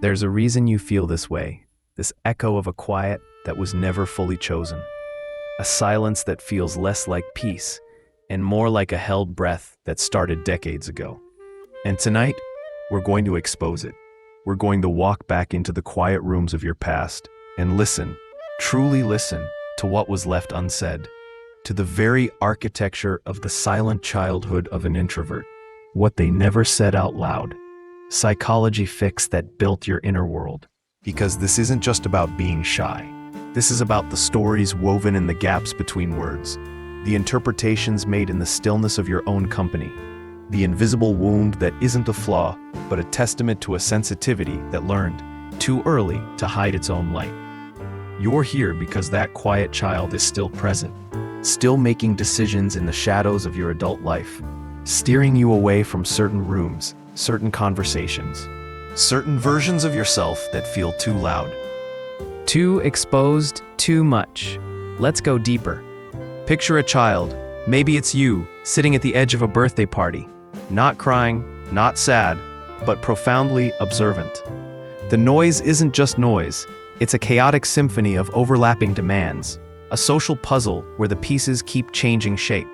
There's a reason you feel this way, this echo of a quiet that was never fully chosen, a silence that feels less like peace and more like a held breath that started decades ago. And tonight, we're going to expose it. We're going to walk back into the quiet rooms of your past and listen, truly listen, to what was left unsaid, to the very architecture of the silent childhood of an introvert, what they never said out loud, psychology fix that built your inner world. Because this isn't just about being shy. This is about the stories woven in the gaps between words, the interpretations made in the stillness of your own company, the invisible wound that isn't a flaw, but a testament to a sensitivity that learned, too early, to hide its own light. You're here because that quiet child is still present, still making decisions in the shadows of your adult life, steering you away from certain rooms, certain conversations, certain versions of yourself that feel too loud. Too exposed, too much. Let's go deeper. Picture a child, maybe it's you, sitting at the edge of a birthday party, not crying, not sad, but profoundly observant. The noise isn't just noise, it's a chaotic symphony of overlapping demands, a social puzzle where the pieces keep changing shape.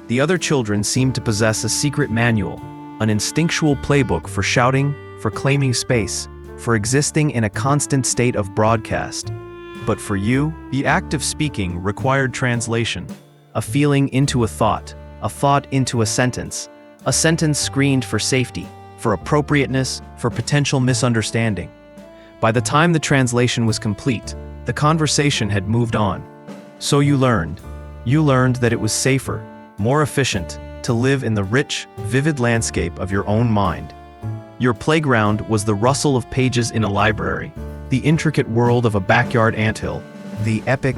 The other children seem to possess a secret manual, an instinctual playbook for shouting, for claiming space, for existing in a constant state of broadcast. But for you, the act of speaking required translation, a feeling into a thought into a sentence screened for safety, for appropriateness, for potential misunderstanding. By the time the translation was complete, the conversation had moved on. So you learned that it was safer, more efficient, to live in the rich, vivid landscape of your own mind. Your playground was the rustle of pages in a library, the intricate world of a backyard anthill, the epic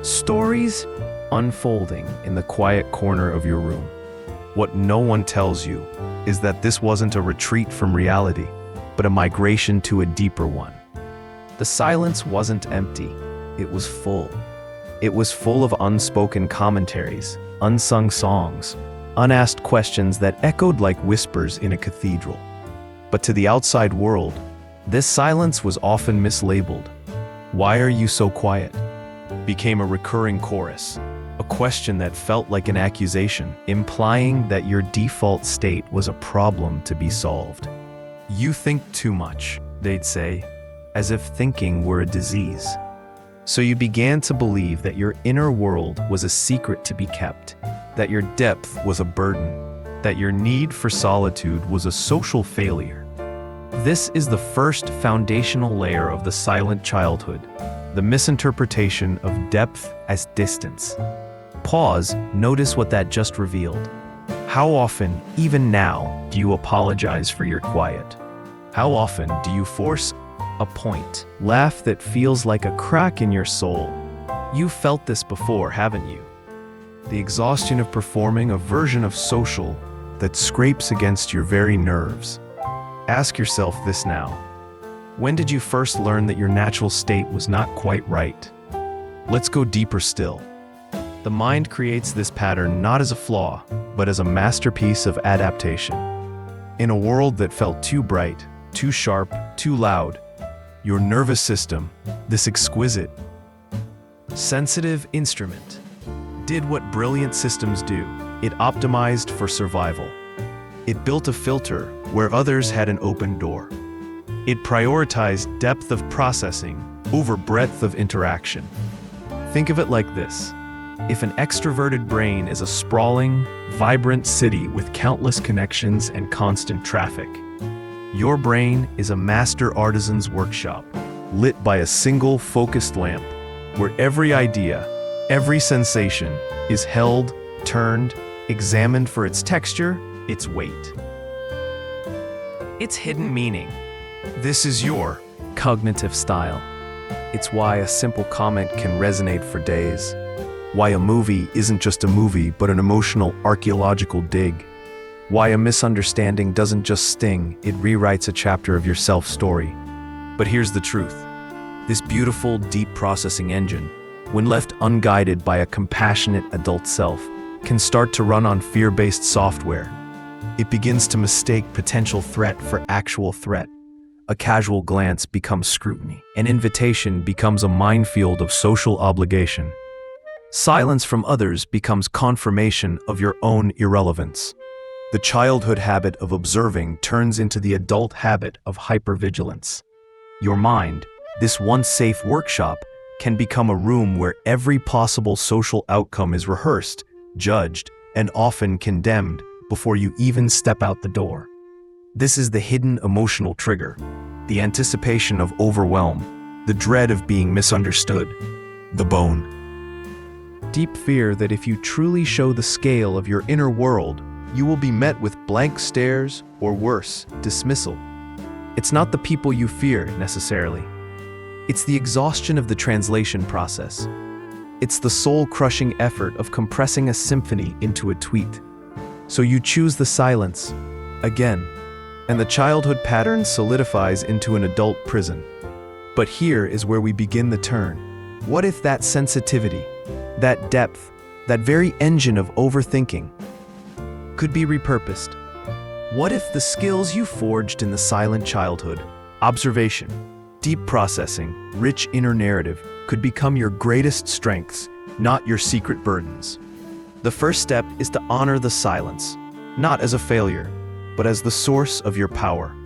stories unfolding in the quiet corner of your room. What no one tells you is that this wasn't a retreat from reality, but a migration to a deeper one. The silence wasn't empty, it was full. It was full of unspoken commentaries, unsung songs, unasked questions that echoed like whispers in a cathedral. But to the outside world, this silence was often mislabeled. "Why are you so quiet?" became a recurring chorus, a question that felt like an accusation, implying that your default state was a problem to be solved. "You think too much," they'd say, as if thinking were a disease. So you began to believe that your inner world was a secret to be kept, that your depth was a burden, that your need for solitude was a social failure. This is the first foundational layer of the silent childhood, the misinterpretation of depth as distance. Pause, notice what that just revealed. How often, even now, do you apologize for your quiet? How often do you force a point, laugh that feels like a crack in your soul? You've felt this before, haven't you? The exhaustion of performing a version of social that scrapes against your very nerves. Ask yourself this now. When did you first learn that your natural state was not quite right? Let's go deeper still. The mind creates this pattern not as a flaw, but as a masterpiece of adaptation. In a world that felt too bright, too sharp, too loud, your nervous system, this exquisite, sensitive instrument, did what brilliant systems do. It optimized for survival. It built a filter where others had an open door. It prioritized depth of processing over breadth of interaction. Think of it like this. If an extroverted brain is a sprawling, vibrant city with countless connections and constant traffic, your brain is a master artisan's workshop, lit by a single focused lamp, where every idea, every sensation is held, turned, examined for its texture, its weight, its hidden meaning. This is your cognitive style. It's why a simple comment can resonate for days. Why a movie isn't just a movie, but an emotional archaeological dig. Why a misunderstanding doesn't just sting, it rewrites a chapter of your self-story. But here's the truth. This beautiful, deep processing engine, when left unguided by a compassionate adult self, can start to run on fear-based software. It begins to mistake potential threat for actual threat, A casual glance becomes scrutiny. An invitation becomes a minefield of social obligation. Silence from others becomes confirmation of your own irrelevance. The childhood habit of observing turns into the adult habit of hypervigilance. Your mind, this once safe workshop, can become a room where every possible social outcome is rehearsed, judged, and often condemned before you even step out the door. This is the hidden emotional trigger, the anticipation of overwhelm, the dread of being misunderstood, the bone. Deep fear that if you truly show the scale of your inner world, You will be met with blank stares or worse, dismissal. It's not the people you fear, necessarily. It's the exhaustion of the translation process. It's the soul-crushing effort of compressing a symphony into a tweet. So you choose the silence, again, and the childhood pattern solidifies into an adult prison. But here is where we begin the turn. What if that sensitivity, that depth, that very engine of overthinking, could be repurposed? What if the skills you forged in the silent childhood, observation, deep processing, rich inner narrative, could become your greatest strengths, not your secret burdens? The first step is to honor the silence, not as a failure, but as the source of your power.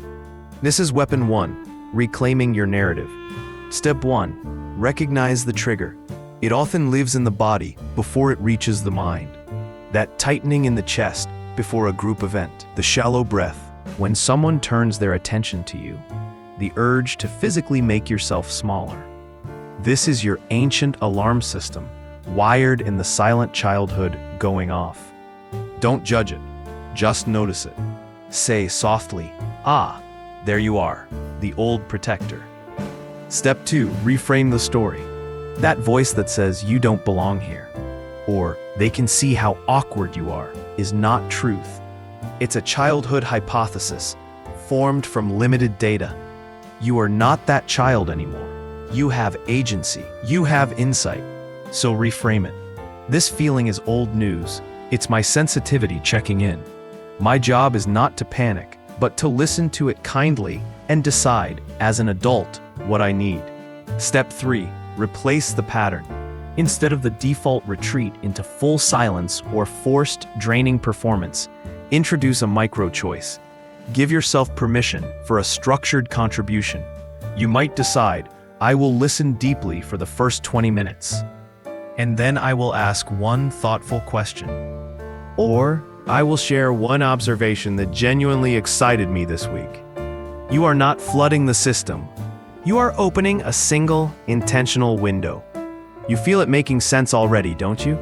This is Weapon 1, reclaiming your narrative. Step 1, recognize the trigger. It often lives in the body before it reaches the mind. That tightening in the chest before a group event, the shallow breath when someone turns their attention to you, the urge to physically make yourself smaller. This is your ancient alarm system, wired in the silent childhood, going off. Don't judge it, just notice it. Say softly, "Ah, there you are, the old protector." Step 2, reframe the story. That voice that says you don't belong here, or they can see how awkward you are, is not truth. It's a childhood hypothesis, formed from limited data. You are not that child anymore. You have agency. You have insight. So reframe it. This feeling is old news. It's my sensitivity checking in. My job is not to panic, but to listen to it kindly and decide, as an adult, what I need. Step 3, replace the pattern. Instead of the default retreat into full silence or forced, draining performance, introduce a micro-choice. Give yourself permission for a structured contribution. You might decide, I will listen deeply for the first 20 minutes, and then I will ask one thoughtful question. Or, I will share one observation that genuinely excited me this week. You are not flooding the system. You are opening a single, intentional window. You feel it making sense already, don't you?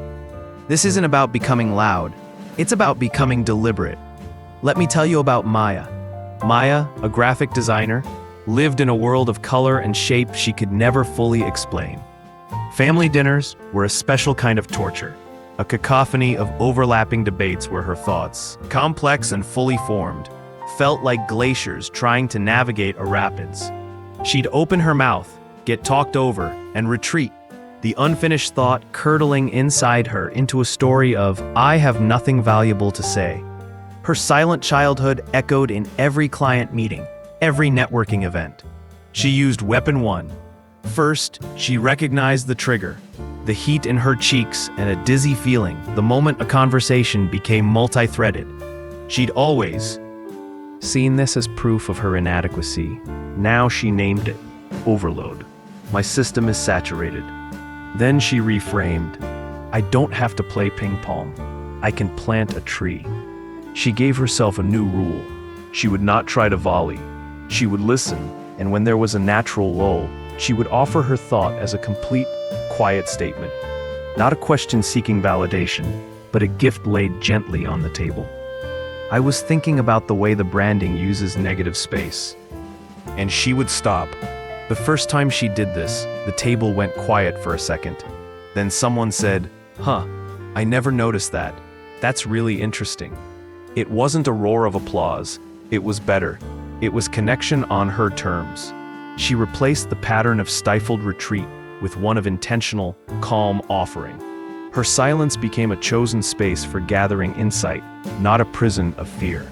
This isn't about becoming loud. It's about becoming deliberate. Let me tell you about Maya. Maya, a graphic designer, lived in a world of color and shape she could never fully explain. Family dinners were a special kind of torture, a cacophony of overlapping debates where her thoughts, complex and fully formed, felt like glaciers trying to navigate a rapids. She'd open her mouth, get talked over, and retreat, the unfinished thought curdling inside her into a story of, I have nothing valuable to say. Her silent childhood echoed in every client meeting, every networking event. She used Weapon 1. First, she recognized the trigger, the heat in her cheeks and a dizzy feeling the moment a conversation became multi-threaded. She'd always seen this as proof of her inadequacy. Now she named it overload. My system is saturated. Then she reframed, I don't have to play ping pong. I can plant a tree. She gave herself a new rule. She would not try to volley. She would listen, and when there was a natural lull, she would offer her thought as a complete, quiet statement. Not a question seeking validation, but a gift laid gently on the table. I was thinking about the way the branding uses negative space. And she would stop. The first time she did this, the table went quiet for a second. Then someone said, I never noticed that. That's really interesting. It wasn't a roar of applause. It was better. It was connection on her terms. She replaced the pattern of stifled retreat with one of intentional, calm offering. Her silence became a chosen space for gathering insight, not a prison of fear.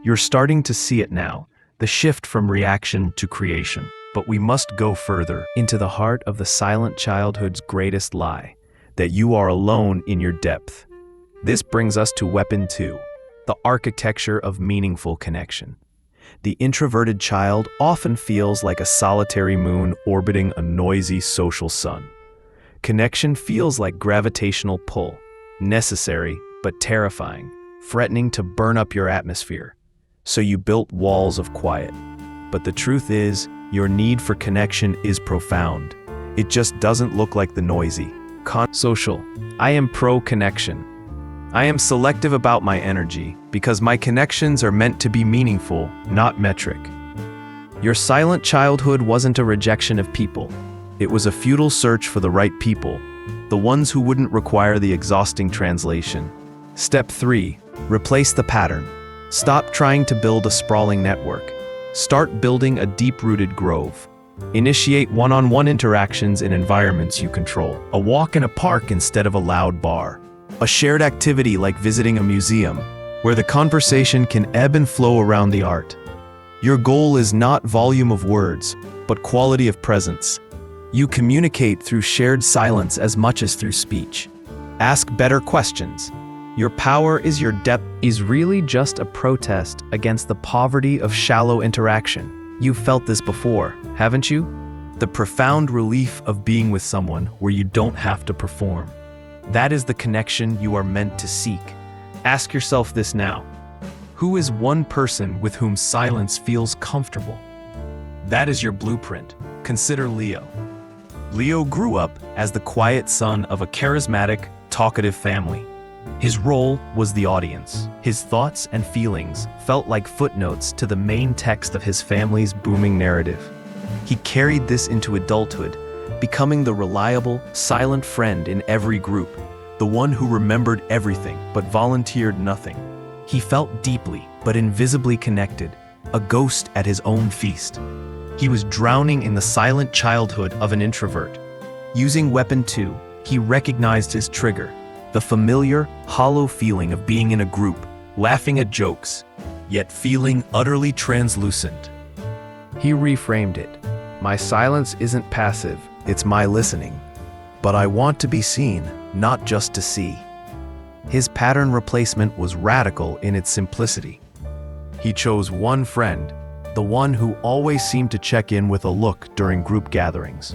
You're starting to see it now. the shift from reaction to creation. But we must go further Into the heart of the silent childhood's greatest lie. that you are alone in your depth. This brings us to weapon 2, the architecture of meaningful connection. The introverted child often feels like a solitary moon orbiting a noisy social sun. Connection feels like gravitational pull, necessary but terrifying, threatening to burn up your atmosphere. So you built walls of quiet. But the truth is, your need for connection is profound. It just doesn't look like the noisy, Social. I am pro-connection. I am selective about my energy because my connections are meant to be meaningful, not metric. Your silent childhood wasn't a rejection of people. It was a futile search for the right people, the ones who wouldn't require the exhausting translation. Step 3. Replace the pattern. Stop trying to build a sprawling network. Start building a deep-rooted grove. Initiate one-on-one interactions in environments you control. A walk in a park instead of a loud bar. A shared activity like visiting a museum, where the conversation can ebb and flow around the art. Your goal is not volume of words, but quality of presence. You communicate through shared silence as much as through speech. Ask better questions. Your power is your depth. Is really just a protest against the poverty of shallow interaction. You've felt this before, haven't you? The profound relief of being with someone where you don't have to perform. That is the connection you are meant to seek. Ask yourself this now. Who is one person with whom silence feels comfortable? That is your blueprint. Consider Leo. Leo grew up as the quiet son of a charismatic, talkative family. His role was the audience. His thoughts and feelings felt like footnotes to the main text of his family's booming narrative. He carried this into adulthood, becoming the reliable, silent friend in every group, the one who remembered everything but volunteered nothing. He felt deeply but invisibly connected, a ghost at his own feast. He was drowning in the silent childhood of an introvert. Using weapon 2, he recognized his trigger. The familiar, hollow feeling of being in a group, laughing at jokes, yet feeling utterly translucent. He reframed it. My silence isn't passive. It's my listening. But I want to be seen, not just to see. His pattern replacement was radical in its simplicity. He chose one friend, the one who always seemed to check in with a look during group gatherings.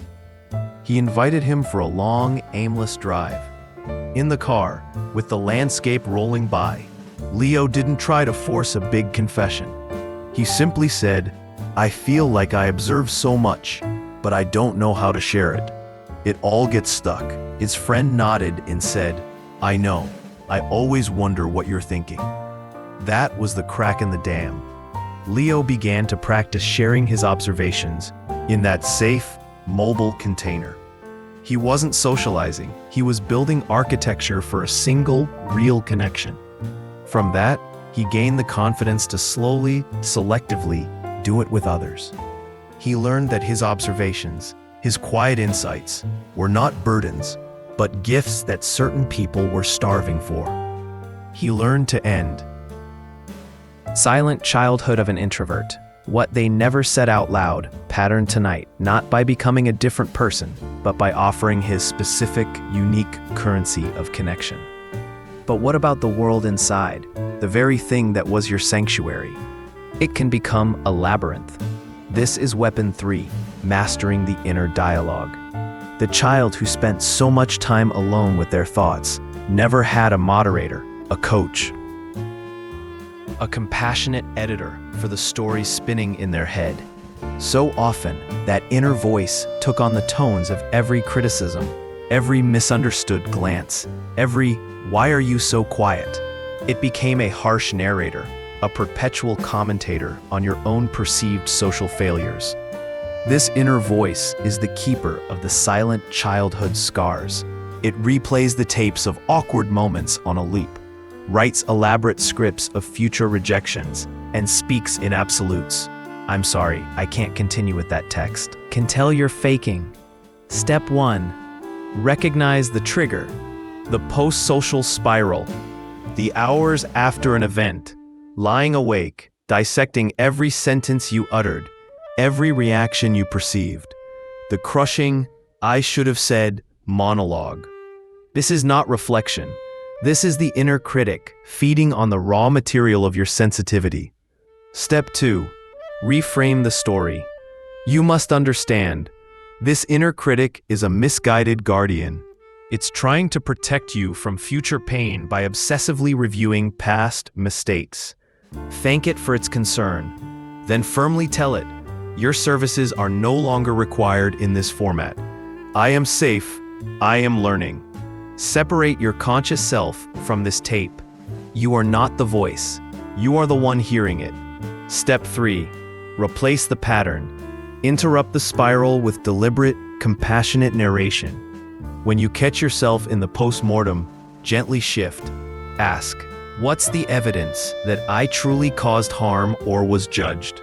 He invited him for a long, aimless drive. In the car, with the landscape rolling by, Leo didn't try to force a big confession. He simply said, I feel like I observe so much, but I don't know how to share it. It all gets stuck. His friend nodded and said, I know. I always wonder what you're thinking. That was the crack in the dam. Leo began to practice sharing his observations in that safe, mobile container. He wasn't socializing, he was building architecture for a single, real connection. From that, he gained the confidence to slowly, selectively, do it with others. He learned that his observations, his quiet insights, were not burdens, but gifts that certain people were starving for. He learned to end. Silent childhood of an introvert. What they never said out loud, pattern tonight, not by becoming a different person, but by offering his specific, unique currency of connection. But what about the world inside, the very thing that was your sanctuary? It can become a labyrinth. This is weapon 3, mastering the inner dialogue. The child who spent so much time alone with their thoughts never had a moderator, a coach, a compassionate editor for the stories spinning in their head. So often, that inner voice took on the tones of every criticism, every misunderstood glance, every, why are you so quiet? It became a harsh narrator, a perpetual commentator on your own perceived social failures. This inner voice is the keeper of the silent childhood scars. It replays the tapes of awkward moments on a loop, writes elaborate scripts of future rejections, and speaks in absolutes. I'm sorry, I can't continue with that text. Can tell you're faking. Step 1. Recognize the trigger. The post-social spiral. The hours after an event, lying awake, dissecting every sentence you uttered, every reaction you perceived. The crushing, "I should have said" monologue. This is not reflection. This is the inner critic feeding on the raw material of your sensitivity. Step 2. Reframe the story. You must understand, this inner critic is a misguided guardian. It's trying to protect you from future pain by obsessively reviewing past mistakes. Thank it for its concern, then firmly tell it, your services are no longer required in this format. I am safe, I am learning. Separate your conscious self from this tape. You are not the voice, you are the one hearing it. Step 3. Replace the pattern. Interrupt the spiral with deliberate, compassionate narration. When you catch yourself in the post-mortem, gently shift. Ask, what's the evidence that I truly caused harm or was judged?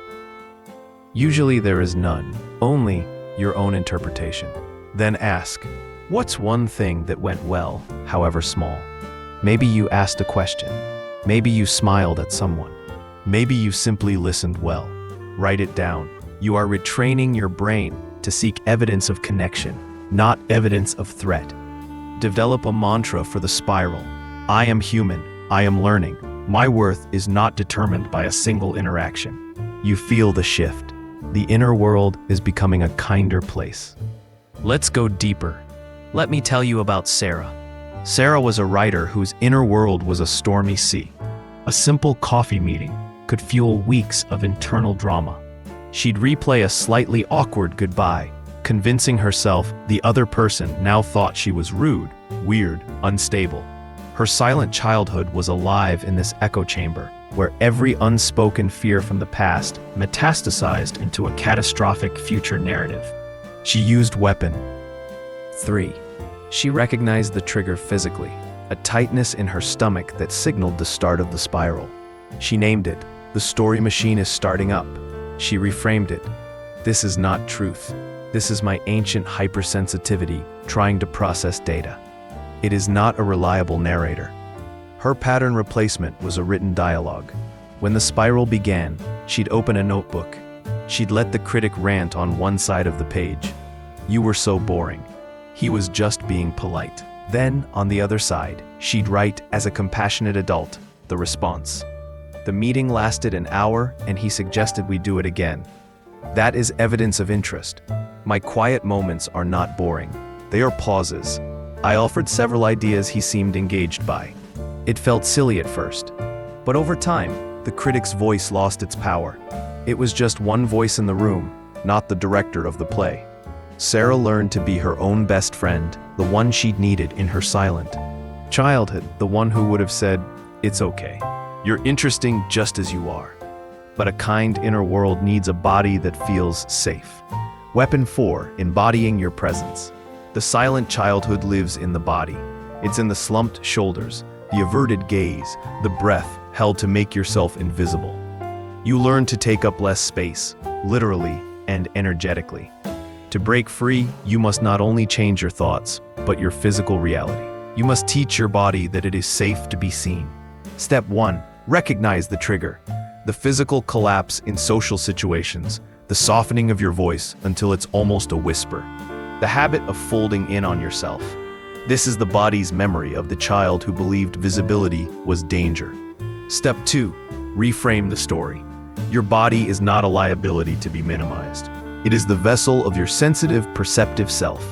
Usually there is none, only your own interpretation. Then ask, what's one thing that went well, however small? Maybe you asked a question. Maybe you smiled at someone. Maybe you simply listened well. Write it down. You are retraining your brain to seek evidence of connection, not evidence of threat. Develop a mantra for the spiral. I am human. I am learning. My worth is not determined by a single interaction. You feel the shift. The inner world is becoming a kinder place. Let's go deeper. Let me tell you about Sarah. Sarah was a writer whose inner world was a stormy sea. A simple coffee meeting could fuel weeks of internal drama. She'd replay a slightly awkward goodbye, convincing herself the other person now thought she was rude, weird, unstable. Her silent childhood was alive in this echo chamber, where every unspoken fear from the past metastasized into a catastrophic future narrative. She used weapon. 3. She recognized the trigger physically, a tightness in her stomach that signaled the start of the spiral. She named it, "The story machine is starting up." She reframed it, "This is not truth. This is my ancient hypersensitivity trying to process data. It is not a reliable narrator." Her pattern replacement was a written dialogue. When the spiral began, she'd open a notebook. She'd let the critic rant on one side of the page. "You were so boring. He was just being polite." Then, on the other side, she'd write, as a compassionate adult, the response. "The meeting lasted an hour, and he suggested we do it again. That is evidence of interest. My quiet moments are not boring. They are pauses. I offered several ideas he seemed engaged by." It felt silly at first, but over time, the critic's voice lost its power. It was just one voice in the room, not the director of the play. Sarah learned to be her own best friend, the one she'd needed in her silent childhood, the one who would have said, "It's okay. You're interesting just as you are." But a kind inner world needs a body that feels safe. Weapon 4, embodying your presence. The silent childhood lives in the body. It's in the slumped shoulders, the averted gaze, the breath held to make yourself invisible. You learn to take up less space, literally and energetically. To break free, you must not only change your thoughts, but your physical reality. You must teach your body that it is safe to be seen. Step 1. Recognize the trigger. The physical collapse in social situations, the softening of your voice until it's almost a whisper. The habit of folding in on yourself. This is the body's memory of the child who believed visibility was danger. Step 2. Reframe the story. Your body is not a liability to be minimized. It is the vessel of your sensitive, perceptive self.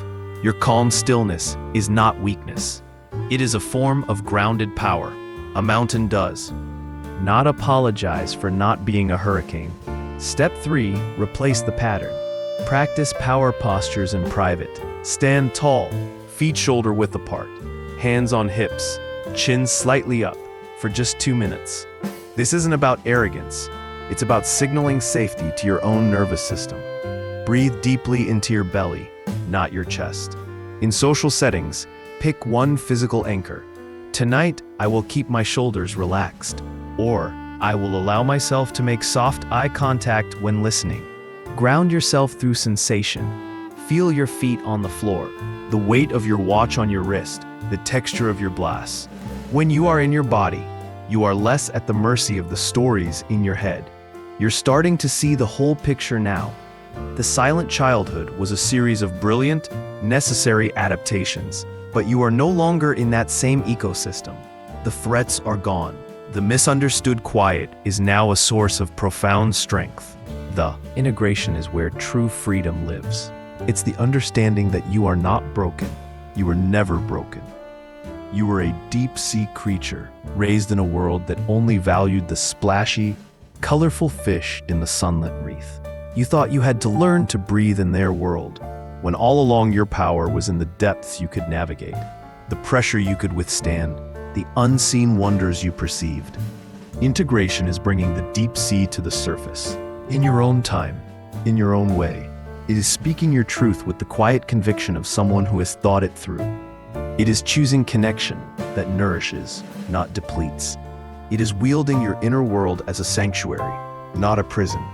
Your calm stillness is not weakness. It is a form of grounded power. A mountain does not apologize for not being a hurricane. Step 3. Replace the pattern. Practice power postures in private. Stand tall, feet shoulder-width apart, hands on hips, chin slightly up, for just 2 minutes. This isn't about arrogance. It's about signaling safety to your own nervous system. Breathe deeply into your belly, not your chest. In social settings, pick one physical anchor. Tonight, I will keep my shoulders relaxed, or I will allow myself to make soft eye contact when listening. Ground yourself through sensation. Feel your feet on the floor, the weight of your watch on your wrist, the texture of your glass. When you are in your body, you are less at the mercy of the stories in your head. You're starting to see the whole picture now. The silent childhood was a series of brilliant, necessary adaptations, but you are no longer in that same ecosystem. The threats are gone. The misunderstood quiet is now a source of profound strength. The integration is where true freedom lives. It's the understanding that you are not broken. You were never broken. You were a deep-sea creature, raised in a world that only valued the splashy, colorful fish in the sunlit wreath. You thought you had to learn to breathe in their world, when all along your power was in the depths you could navigate, the pressure you could withstand, the unseen wonders you perceived. Integration is bringing the deep sea to the surface, in your own time, in your own way. It is speaking your truth with the quiet conviction of someone who has thought it through. It is choosing connection that nourishes, not depletes. It is wielding your inner world as a sanctuary, not a prison.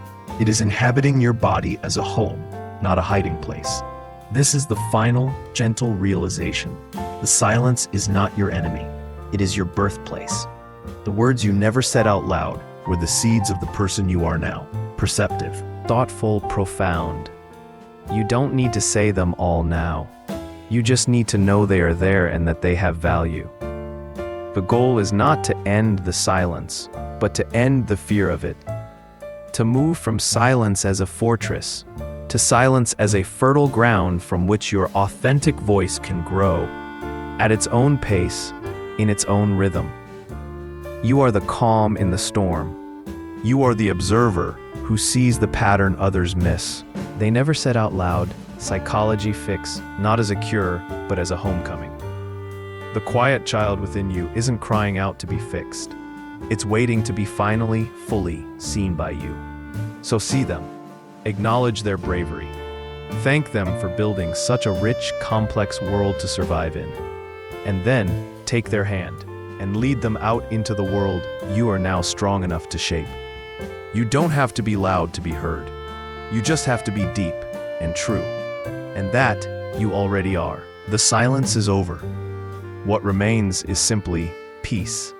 It is inhabiting your body as a home, not a hiding place. This is the final, gentle realization. The silence is not your enemy. It is your birthplace. The words you never said out loud were the seeds of the person you are now. Perceptive, thoughtful, profound. You don't need to say them all now. You just need to know they are there and that they have value. The goal is not to end the silence, but to end the fear of it. To move from silence as a fortress to silence as a fertile ground from which your authentic voice can grow, at its own pace, in its own rhythm. You are the calm in the storm. You are the observer who sees the pattern others miss. They never said out loud, psychology fix, not as a cure, but as a homecoming. The quiet child within you isn't crying out to be fixed. It's waiting to be finally, fully seen by you. So see them. Acknowledge their bravery. Thank them for building such a rich, complex world to survive in. And then, take their hand and lead them out into the world you are now strong enough to shape. You don't have to be loud to be heard. You just have to be deep and true. And that you already are. The silence is over. What remains is simply peace.